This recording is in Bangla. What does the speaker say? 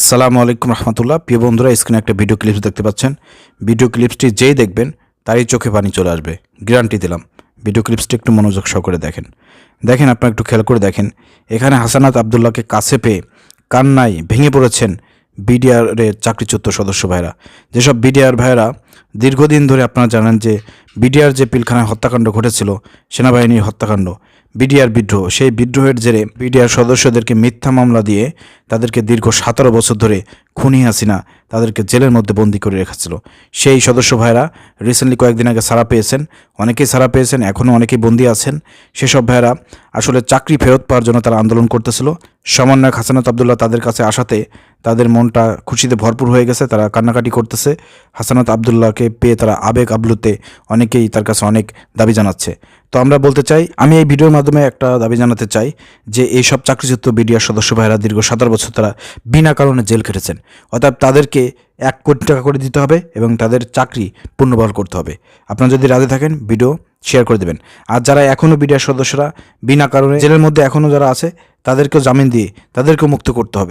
আসসালামু আলাইকুম রহমতুল্লাহ। প্রিয় বন্ধুরা, স্ক্রিনে একটা ভিডিও ক্লিপস দেখতে পাচ্ছেন। ভিডিও ক্লিপসটি যেই দেখবেন তারই চোখে পানি চলে আসবে, গ্যারান্টি দিলাম। ভিডিও ক্লিপসটি একটু মনোযোগ সহকারে দেখেন। আপনারা একটু খেয়াল করে দেখেন। এখানে হাসানাত আবদুল্লাহকে কাছে পেয়ে কান্নায় ভেঙে পড়েছেন বিডিআরের চাকরিচ্যুত সদস্য ভাইরা। যেসব বিডিআর ভাইরা দীর্ঘদিন ধরে, আপনারা জানেন যে বিডিআর যে পিলখানায় হত্যাকাণ্ড ঘটেছিল, সেনাবাহিনীর হত্যাকাণ্ড, বিডিআর বিদ্রোহ, সেই বিদ্রোহের জেরে বিডিআর সদস্যদেরকে মিথ্যা মামলা দিয়ে তাদেরকে দীর্ঘ 17 বছর ধরে খুনি হাসিনা তাদেরকে জেলের মধ্যে বন্দি করে রেখেছিল। সেই সদস্য ভাইরা রিসেন্টলি কয়েকদিন আগে ছাড়া পেয়েছেন, অনেকেই ছাড়া পেয়েছেন, এখনও অনেকেই বন্দি আছেন। সেসব ভাইরা আসলে চাকরি ফেরত পাওয়ার জন্য তারা আন্দোলন করতেছিল। সমন্বয়ক হাসানাত আবদুল্লাহ তাদের কাছে আসাতে তাদের মনটা খুশিতে ভরপুর হয়ে গেছে, তারা কান্নাকাটি করতেছে। হাসানাত আবদুল্লাহকে পেয়ে তারা আবেগ আপ্লুতে অনেকেই তার কাছে অনেক দাবি জানাচ্ছে। তো আমরা বলতে চাই, আমি এই ভিডিওর মাধ্যমে একটা দাবি জানাতে চাই যে এইসব চাকরিচ্যুত বিডিআর সদস্য ভাইরা দীর্ঘ 17 বছর তারা বিনা কারণে জেল খেটেছেন। অর্থাৎ তাদেরকে 1 কোটি টাকা করে দিতে হবে এবং তাদের চাকরি পুনর্বহাল করতে হবে। আপনারা যদি রাজি থাকেন ভিডিও শেয়ার করে দেবেন। আর যারা এখনও বিডিআর সদস্যরা বিনা কারণে জেলের মধ্যে এখনও যারা আছে, তাদেরকেও জামিন দিয়ে তাদেরকেও মুক্ত করতে হবে।